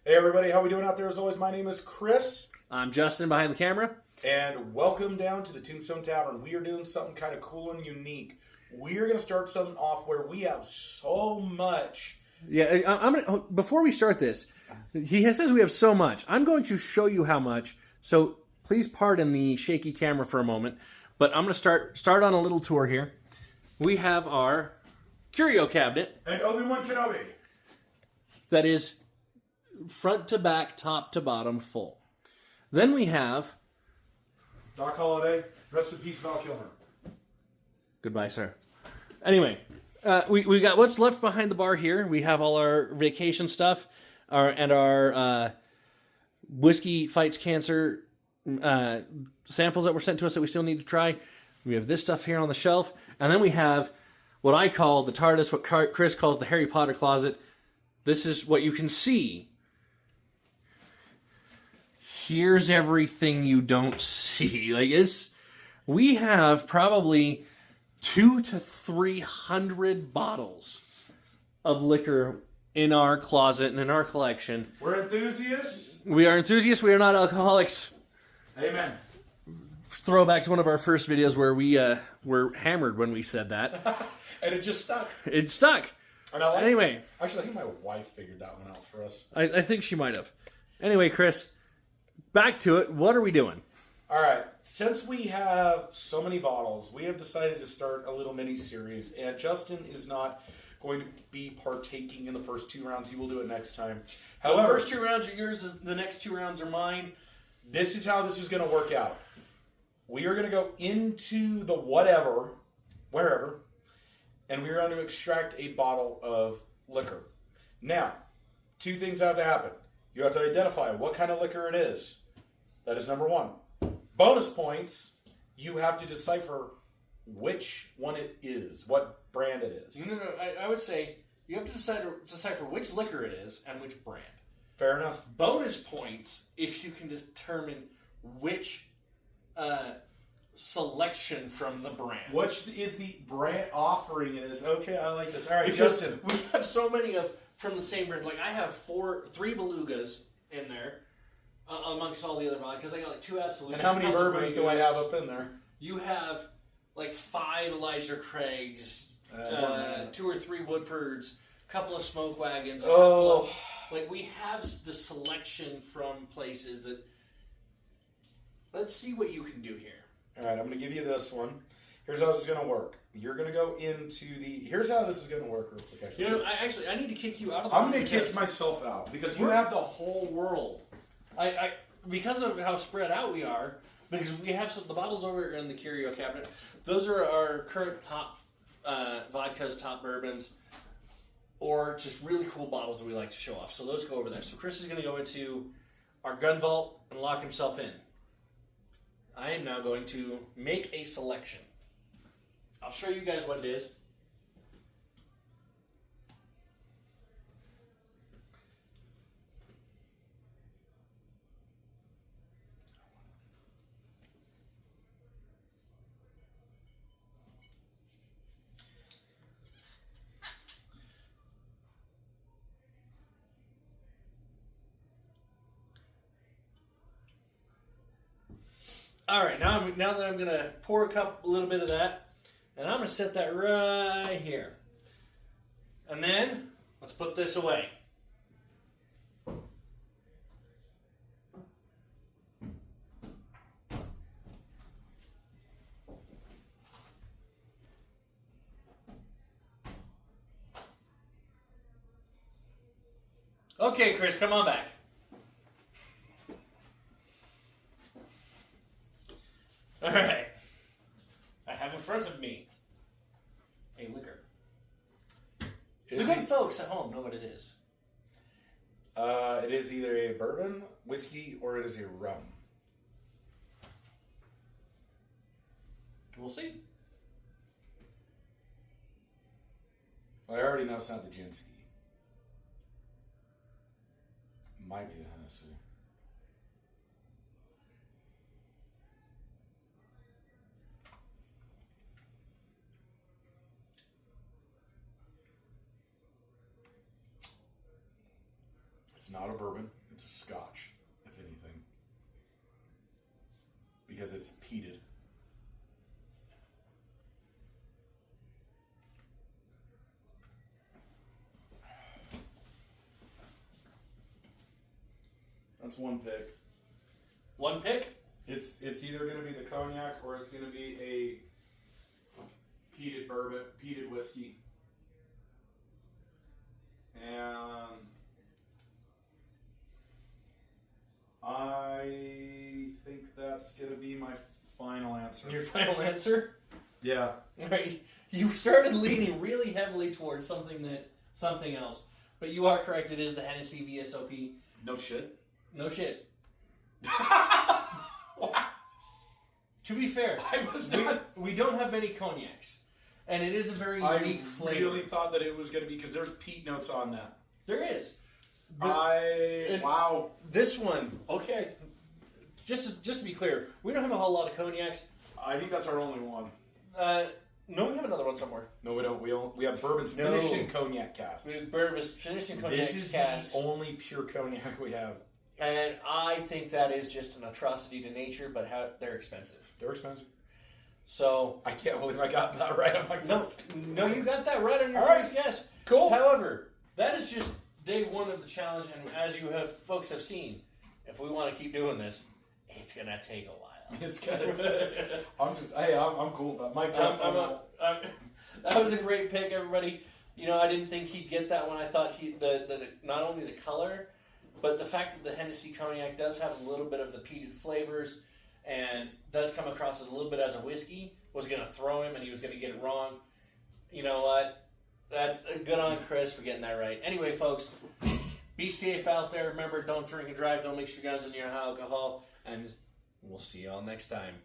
Hey everybody, how we doing out there? As always, my name is Chris, I'm Justin behind the camera. and welcome down to the Tombstone Tavern. We are doing something kind of cool and unique. We are going to start something off where we have so much. Yeah, I'm gonna. Before we start this, he says we have so much. I'm going to show you how much. So please pardon the shaky camera for a moment, but I'm going to start on a little tour here. We have our curio cabinet And Obi-Wan Kenobi. that is front to back, top to bottom, full. Then we have Doc Holliday, rest in peace, Val Kilmer. goodbye, sir. Anyway, we got what's left behind the bar here. We have all our vacation stuff, our whiskey fights cancer samples that were sent to us that we still need to try. We have this stuff here on the shelf, and then we have what I call the TARDIS, what Chris calls the Harry Potter closet. This is what you can see. Here's everything you don't see. We have probably 200 to 300 bottles of liquor in our closet and in our collection. We're enthusiasts. We are enthusiasts. We are not alcoholics. Amen. Throwback to one of our first videos where we were hammered when we said that. And it just stuck. It stuck. And I like Anyway. it. Actually, I think my wife figured that one out for us. I think she might have. Anyway, Chris, back to it. What are we doing? All right. Since we have so many bottles, we have decided to start a little mini series. And Justin is not going to be partaking in the first 2 rounds. He will do it next time. The However, first 2 rounds are yours. The next 2 rounds are mine. this is how this is going to work out. We are going to go into the wherever, and we are going to extract a bottle of liquor. Now, 2 things have to happen. You have to identify what kind of liquor it is. That is number 1. Bonus points, you have to decipher which one it is, what brand it is. No. I would say you have to decipher which liquor it is and which brand. Fair enough. Bonus points if you can determine which selection from the brand. Which is the brand offering it is. Okay, I like this. All right, Because Justin. we have so many of from the same brand. Like I have 3 Belugas in there amongst all the other vodkas. Because I got like 2 Absolutes. And how many a couple bourbons Grey do I Goose. have up in there? You have like 5 Elijah Craigs, more than 2 or 3 Woodfords, a couple of Smoke Wagons. Oh. Like we have the selection from places that. Let's see what you can do here. All right, I'm going to give you this one. Here's how this is going to work. You're going to go into the... Here's how this is going to work real quick. Actually. You know, I need to kick you out of the I'm room going to kick because myself out because you you have the whole world. I because of how spread out we are, because we have the bottles over in the curio cabinet. Those are our current top vodkas, top bourbons, or just really cool bottles that we like to show off. So those go over there. So Chris is going to go into our gun vault and lock himself in. I am now going to make a selection. I'll show you guys what it is. All right, now that I'm gonna pour a little bit of that, and I'm gonna set that right here, and then let's put this away. Okay, Chris, come on back. All right. I have in front of me a liquor. The good folks at home know what it is. It is either a bourbon, whiskey, or it is a rum. We'll see. Well, I already know it's not the Jinsky. Might be the Hennessy. It's not a bourbon. It's a Scotch, if anything, because it's peated. That's one pick. One pick? It's either going to be the cognac or it's going to be a peated bourbon, peated whiskey. And I think that's going to be my final answer. Your final answer? Yeah. Right. You started leaning really heavily towards something else. But you are correct, it is the Hennessy VSOP. No shit. No shit. To be fair, I was not. we don't have many cognacs. And it is a very unique flavor. I really thought that it was going to be, because there's peat notes on that. There is. Wow. This one, Okay. just to be clear, we don't have a whole lot of cognacs. I think that's our only one. No, we have another one somewhere. No, we don't. We have bourbons finished in cognac casks. Bourbon's finished in cognac This is casks. the only pure cognac we have. And I think that is just an atrocity to nature, but they're expensive. They're expensive. So I can't believe I got that right on my phone. no, you got that right on your All right. first guess. Cool. However, that is just day one of the challenge, and as you folks have seen, if we want to keep doing this, it's gonna take a while. It's good. I'm cool with that. Mike, that was a great pick, everybody. You know, I didn't think he'd get that one. I thought the not only the color, but the fact that the Hennessy cognac does have a little bit of the peated flavors and does come across a little bit as a whiskey was going to throw him, and he was going to get it wrong. You know what? That's good on Chris for getting that right. Anyway, folks, be safe out there. Remember, don't drink and drive. Don't mix your guns in your alcohol. And we'll see you all next time.